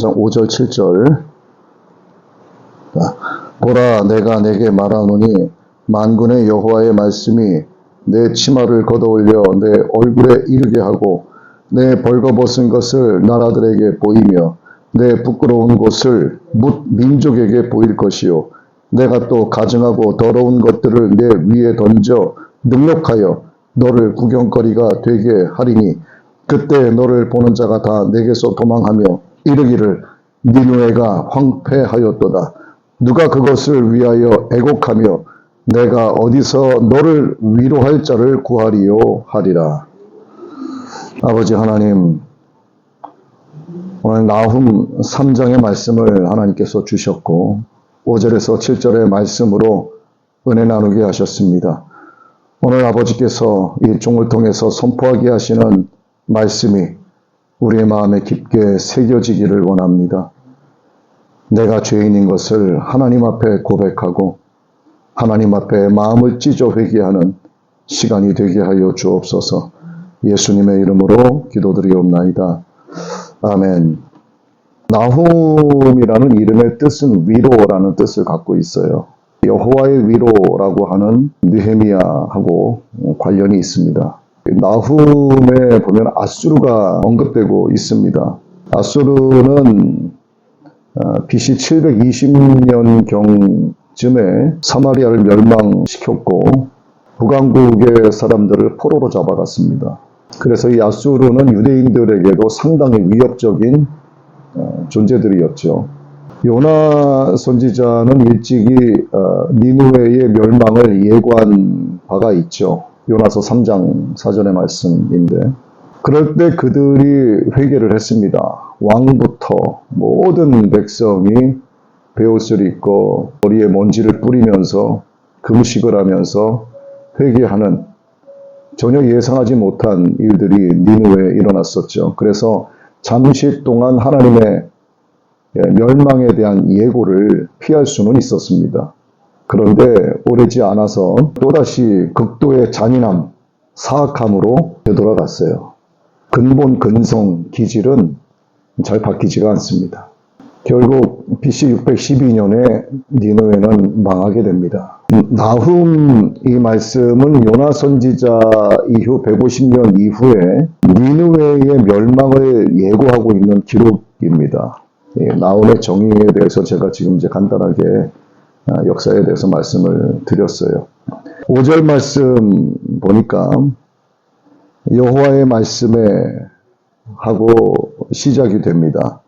4장 5절 7절. 보라, 내가 내게 말하노니 만군의 여호와의 말씀이 내 치마를 걷어올려 내 얼굴에 이르게 하고 내 벌거벗은 것을 나라들에게 보이며 내 부끄러운 곳을 뭇 민족에게 보일 것이요 내가 또 가증하고 더러운 것들을 내 위에 던져 능력하여 너를 구경거리가 되게 하리니 그때 너를 보는 자가 다 내게서 도망하며 이르기를 니느웨가 황폐하였도다. 누가 그것을 위하여 애곡하며 내가 어디서 너를 위로할 자를 구하리요 하리라. 아버지 하나님, 오늘 나훔 3장의 말씀을 하나님께서 주셨고 5절에서 7절의 말씀으로 은혜 나누게 하셨습니다. 오늘 아버지께서 이 종을 통해서 선포하게 하시는 말씀이 우리의 마음에 깊게 새겨지기를 원합니다. 내가 죄인인 것을 하나님 앞에 고백하고 하나님 앞에 마음을 찢어 회개하는 시간이 되게 하여 주옵소서. 예수님의 이름으로 기도드리옵나이다. 아멘. 나훔이라는 이름의 뜻은 위로라는 뜻을 갖고 있어요. 여호와의 위로라고 하는 느헤미야하고 관련이 있습니다. 나훔에 보면 아수르가 언급되고 있습니다. 아수르는 BC 720년경쯤에 사마리아를 멸망시켰고 북왕국의 사람들을 포로로 잡아갔습니다. 그래서 이 아수르는 유대인들에게도 상당히 위협적인 존재들이었죠. 요나 선지자는 일찍이 니느웨의 멸망을 예고한 바가 있죠. 요나서 3장 4절의 말씀인데 그럴 때 그들이 회개를 했습니다. 왕부터 모든 백성이 베옷을 입고 머리에 먼지를 뿌리면서 금식을 하면서 회개하는 전혀 예상하지 못한 일들이 니느웨에 일어났었죠. 그래서 잠시 동안 하나님의 멸망에 대한 예고를 피할 수는 있었습니다. 그런데 오래지 않아서 또다시 극도의 잔인함, 사악함으로 되돌아갔어요. 근본 근성 기질은 잘 바뀌지가 않습니다. 결국 BC 612년에 니느웨는 망하게 됩니다. 나훔 이 말씀은 요나 선지자 이후 150년 이후에 니느웨의 멸망을 예고하고 있는 기록입니다. 나훔의 정의에 대해서 제가 지금 이제 간단하게 역사에 대해서 말씀을 드렸어요. 5절 말씀 보니까 여호와의 말씀에 하고 시작이 됩니다.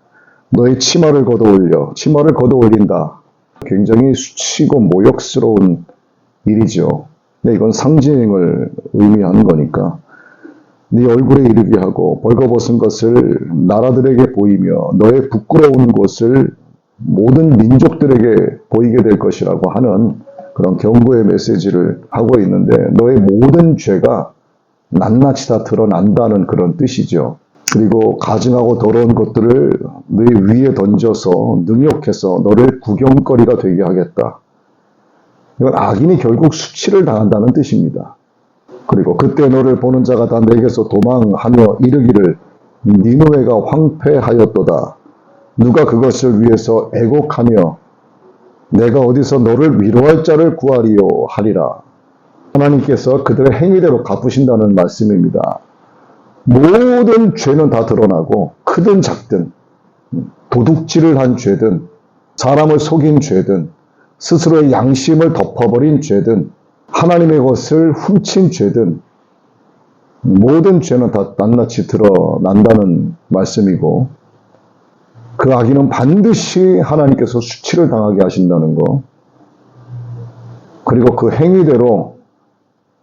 너의 치마를 걷어올려. 치마를 걷어올린다. 굉장히 수치고 모욕스러운 일이죠. 근데 이건 상징을 의미하는 거니까. 네 얼굴에 이르게 하고 벌거벗은 것을 나라들에게 보이며 너의 부끄러운 곳을 모든 민족들에게 보이게 될 것이라고 하는 그런 경고의 메시지를 하고 있는데 너의 모든 죄가 낱낱이 다 드러난다는 그런 뜻이죠. 그리고 가증하고 더러운 것들을 네 위에 던져서 능욕해서 너를 구경거리가 되게 하겠다. 이건 악인이 결국 수치를 당한다는 뜻입니다. 그리고 그때 너를 보는 자가 다 내게서 도망하며 이르기를 니느웨가 황폐하였도다. 누가 그것을 위해서 애곡하며 내가 어디서 너를 위로할 자를 구하리요 하리라. 하나님께서 그들의 행위대로 갚으신다는 말씀입니다. 모든 죄는 다 드러나고 크든 작든 도둑질을 한 죄든 사람을 속인 죄든 스스로의 양심을 덮어버린 죄든 하나님의 것을 훔친 죄든 모든 죄는 다 낱낱이 드러난다는 말씀이고 그 악인은 반드시 하나님께서 수치를 당하게 하신다는 거 그리고 그 행위대로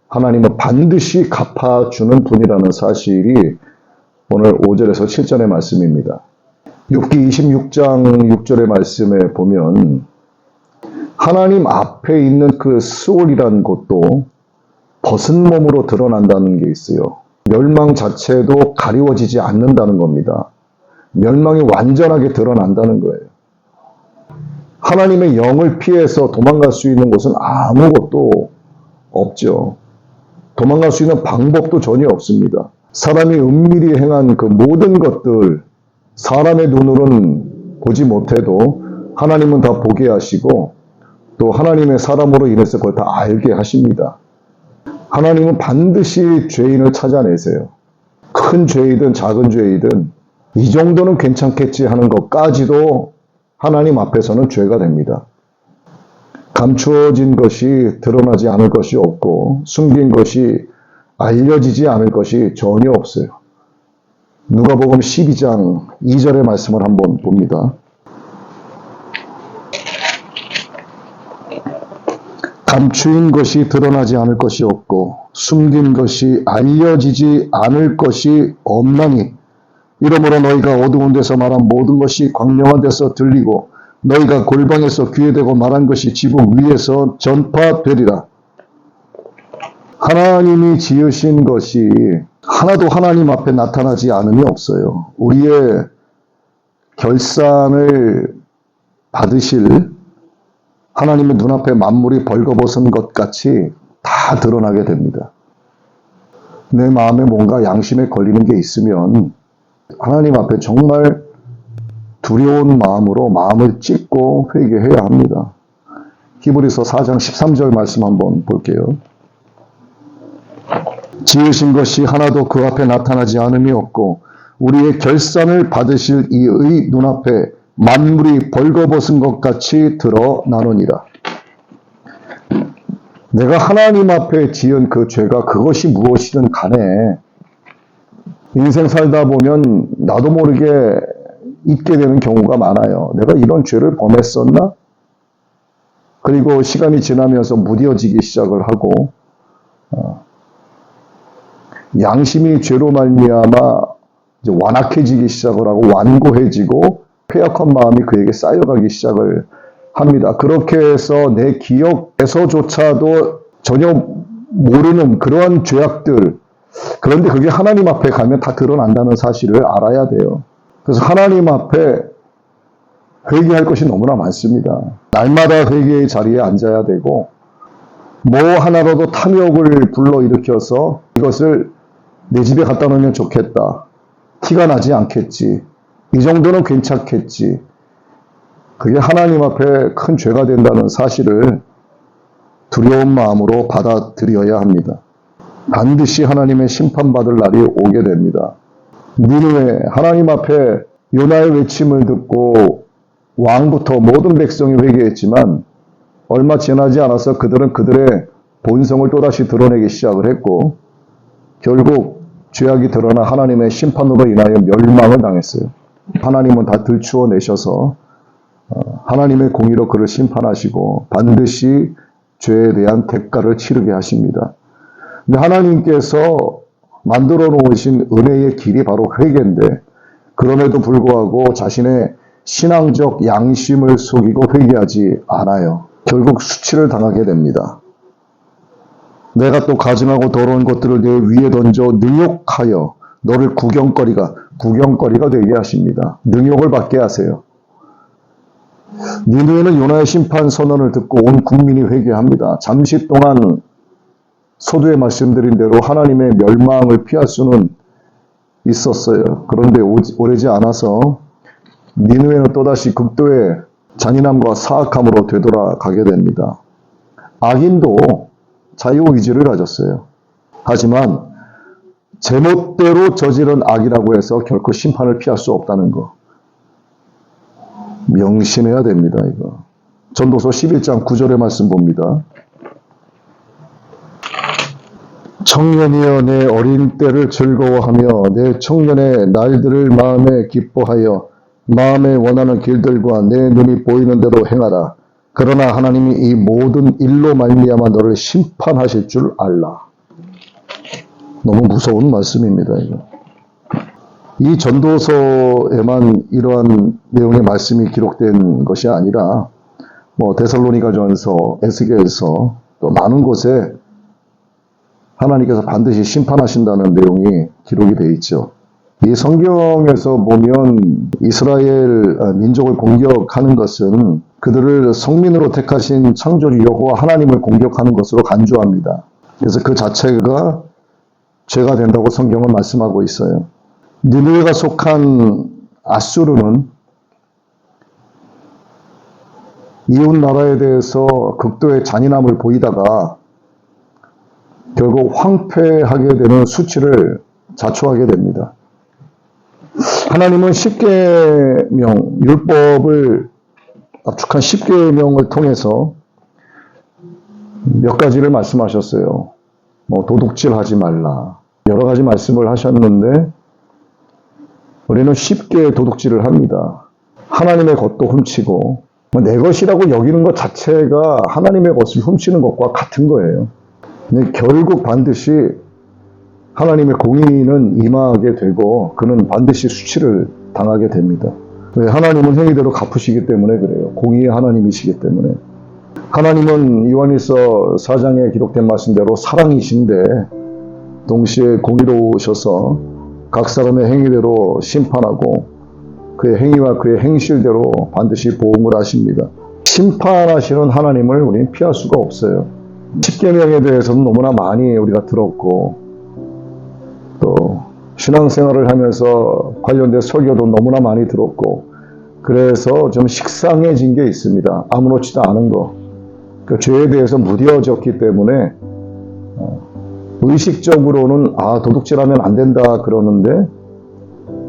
하나님은 반드시 갚아주는 분이라는 사실이 오늘 5절에서 7절의 말씀입니다. 욥기 26장 6절의 말씀에 보면 하나님 앞에 있는 그 스올이라는 곳도 벗은 몸으로 드러난다는 게 있어요. 멸망 자체도 가리워지지 않는다는 겁니다. 멸망이 완전하게 드러난다는 거예요. 하나님의 영을 피해서 도망갈 수 있는 곳은 아무것도 없죠. 도망갈 수 있는 방법도 전혀 없습니다. 사람이 은밀히 행한 그 모든 것들, 사람의 눈으로는 보지 못해도 하나님은 다 보게 하시고 또 하나님의 사람으로 인해서 그걸 다 알게 하십니다. 하나님은 반드시 죄인을 찾아내세요. 큰 죄이든 작은 죄이든 이 정도는 괜찮겠지 하는 것까지도 하나님 앞에서는 죄가 됩니다. 감추어진 것이 드러나지 않을 것이 없고 숨긴 것이 알려지지 않을 것이 전혀 없어요. 누가복음 12장 2절의 말씀을 한번 봅니다. 감추인 것이 드러나지 않을 것이 없고 숨긴 것이 알려지지 않을 것이 없나니 이러므로 너희가 어두운 데서 말한 모든 것이 광명한 데서 들리고 너희가 골방에서 귀에 대고 말한 것이 지붕 위에서 전파되리라. 하나님이 지으신 것이 하나도 하나님 앞에 나타나지 않음이 없어요. 우리의 결산을 받으실 하나님의 눈앞에 만물이 벌거벗은 것 같이 다 드러나게 됩니다. 내 마음에 뭔가 양심에 걸리는 게 있으면 하나님 앞에 정말 두려운 마음으로 마음을 찢고 회개해야 합니다. 히브리서 4장 13절 말씀 한번 볼게요. 지으신 것이 하나도 그 앞에 나타나지 않음이 없고 우리의 결산을 받으실 이의 눈앞에 만물이 벌거벗은 것 같이 드러나느니라. 내가 하나님 앞에 지은 그 죄가 그것이 무엇이든 간에 인생 살다 보면 나도 모르게 잊게 되는 경우가 많아요. 내가 이런 죄를 범했었나? 그리고 시간이 지나면서 무뎌지기 시작을 하고 양심이 죄로 말미암아 이제 완악해지기 시작을 하고 완고해지고 폐역한 마음이 그에게 쌓여가기 시작을 합니다. 그렇게 해서 내 기억에서조차도 전혀 모르는 그러한 죄악들, 그런데 그게 하나님 앞에 가면 다 드러난다는 사실을 알아야 돼요. 그래서 하나님 앞에 회개할 것이 너무나 많습니다. 날마다 회개의 자리에 앉아야 되고 뭐 하나라도 탐욕을 불러일으켜서 이것을 내 집에 갖다 놓으면 좋겠다. 티가 나지 않겠지. 이 정도는 괜찮겠지. 그게 하나님 앞에 큰 죄가 된다는 사실을 두려운 마음으로 받아들여야 합니다. 반드시 하나님의 심판받을 날이 오게 됩니다. 니느웨 하나님 앞에 요나의 외침을 듣고 왕부터 모든 백성이 회개했지만 얼마 지나지 않아서 그들은 그들의 본성을 또다시 드러내기 시작을 했고 결국 죄악이 드러나 하나님의 심판으로 인하여 멸망을 당했어요. 하나님은 다 들추어내셔서 하나님의 공의로 그를 심판하시고 반드시 죄에 대한 대가를 치르게 하십니다. 근데 하나님께서 만들어 놓으신 은혜의 길이 바로 회개인데 그럼에도 불구하고 자신의 신앙적 양심을 속이고 회개하지 않아요. 결국 수치를 당하게 됩니다. 내가 또 가증하고 더러운 것들을 내 위에 던져 능욕하여 너를 구경거리가 되게 하십니다. 능욕을 받게 하세요. 니느웨는 요나의 심판 선언을 듣고 온 국민이 회개합니다. 잠시 동안 서두에 말씀드린 대로 하나님의 멸망을 피할 수는 있었어요. 그런데 오래지 않아서 니느웨는 또다시 극도의 잔인함과 사악함으로 되돌아가게 됩니다. 악인도 자유의지를 가졌어요. 하지만 제멋대로 저지른 악이라고 해서 결코 심판을 피할 수 없다는 거 명심해야 됩니다. 이거 전도서 11장 9절의 말씀 봅니다. 청년이여 내 어린 때를 즐거워하며 내 청년의 날들을 마음에 기뻐하여 마음에 원하는 길들과 내 눈이 보이는 대로 행하라. 그러나 하나님이 이 모든 일로 말미암아 너를 심판하실 줄 알라. 너무 무서운 말씀입니다. 이거. 이 전도서에만 이러한 내용의 말씀이 기록된 것이 아니라 데살로니가전서, 에스겔서 또 많은 곳에 하나님께서 반드시 심판하신다는 내용이 기록이 되어 있죠. 이 성경에서 보면 이스라엘 민족을 공격하는 것은 그들을 성민으로 택하신 창조주 여호와 하나님을 공격하는 것으로 간주합니다. 그래서 그 자체가 죄가 된다고 성경은 말씀하고 있어요. 니느웨가 속한 아수르는 이웃 나라에 대해서 극도의 잔인함을 보이다가 결국 황폐하게 되는 수치를 자초하게 됩니다. 하나님은 10계명, 율법을 압축한 10계명을 통해서 몇 가지를 말씀하셨어요. 도둑질하지 말라. 여러 가지 말씀을 하셨는데 우리는 쉽게 도둑질을 합니다. 하나님의 것도 훔치고 내 것이라고 여기는 것 자체가 하나님의 것을 훔치는 것과 같은 거예요. 근데 결국 반드시 하나님의 공의는 임하게 되고 그는 반드시 수치를 당하게 됩니다. 왜? 하나님은 행위대로 갚으시기 때문에 그래요. 공의의 하나님이시기 때문에. 하나님은 요한일서 4장에 기록된 말씀대로 사랑이신데 동시에 공의로우셔서 각 사람의 행위대로 심판하고 그의 행위와 그의 행실대로 반드시 보응을 하십니다. 심판하시는 하나님을 우리는 피할 수가 없어요. 십계명에 대해서는 너무나 많이 우리가 들었고 또 신앙생활을 하면서 관련된 설교도 너무나 많이 들었고 그래서 좀 식상해진 게 있습니다. 아무렇지도 않은 거. 그 죄에 대해서 무뎌졌기 때문에 의식적으로는 도둑질하면 안 된다 그러는데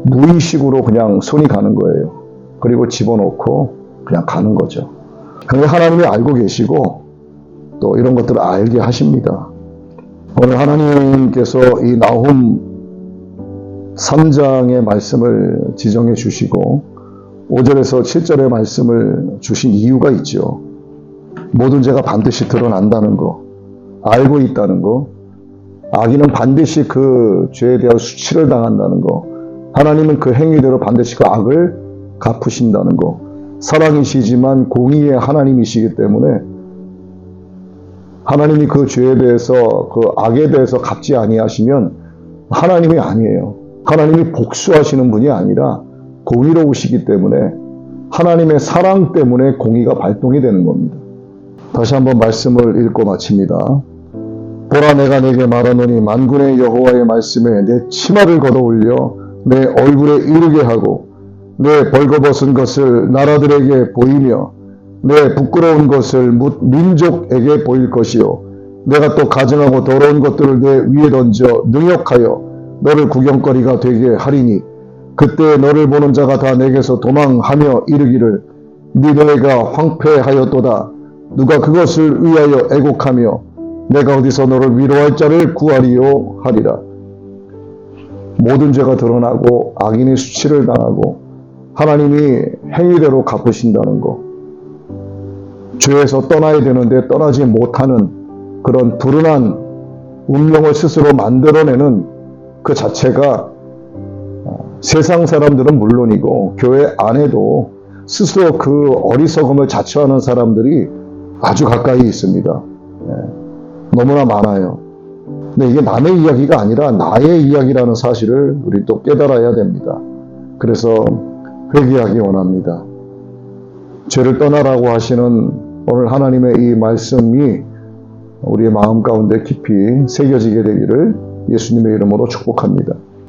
무의식으로 그냥 손이 가는 거예요. 그리고 집어넣고 그냥 가는 거죠. 그런데 하나님이 알고 계시고 또 이런 것들을 알게 하십니다. 오늘 하나님께서 이 나훔 3장의 말씀을 지정해 주시고 5절에서 7절의 말씀을 주신 이유가 있죠. 모든 죄가 반드시 드러난다는 거, 알고 있다는 거, 악인은 반드시 그 죄에 대한 수치를 당한다는 거, 하나님은 그 행위대로 반드시 그 악을 갚으신다는 거, 사랑이시지만 공의의 하나님이시기 때문에 하나님이 그 죄에 대해서 그 악에 대해서 갚지 아니하시면 하나님이 아니에요. 하나님이 복수하시는 분이 아니라 공의로우시기 때문에 하나님의 사랑 때문에 공의가 발동이 되는 겁니다. 다시 한번 말씀을 읽고 마칩니다. 보라 내가 내게 말하노니 만군의 여호와의 말씀에 내 치마를 걷어올려 내 얼굴에 이르게 하고 내 벌거벗은 것을 나라들에게 보이며 내 부끄러운 것을 민족에게 보일 것이요 내가 또 가증하고 더러운 것들을 내 위에 던져 능욕하여 너를 구경거리가 되게 하리니 그때 너를 보는 자가 다 내게서 도망하며 이르기를 니네가 황폐하였도다 누가 그것을 위하여 애곡하며 내가 어디서 너를 위로할 자를 구하리요 하리라. 모든 죄가 드러나고 악인이 수치를 당하고 하나님이 행위대로 갚으신다는 것, 죄에서 떠나야 되는데 떠나지 못하는 그런 불운한 운명을 스스로 만들어내는 그 자체가 세상 사람들은 물론이고 교회 안에도 스스로 그 어리석음을 자처하는 사람들이 아주 가까이 있습니다. 너무나 많아요. 근데 이게 남의 이야기가 아니라 나의 이야기라는 사실을 우리 또 깨달아야 됩니다. 그래서 회개하기 원합니다. 죄를 떠나라고 하시는 오늘 하나님의 이 말씀이 우리의 마음 가운데 깊이 새겨지게 되기를 예수님의 이름으로 축복합니다.